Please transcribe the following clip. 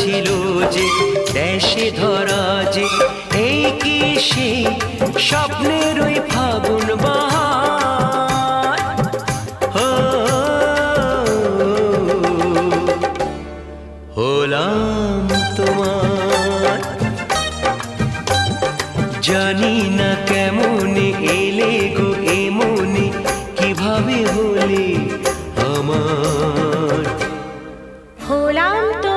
ছিল যে দেশে ধরা যে, এই কি সে স্বপ্নের ওই ফাগুন বাহার। ও হলাম তোমার, জানি না কেমন এলে গো এমনি, কিভাবে হলে আমার। হলাম তো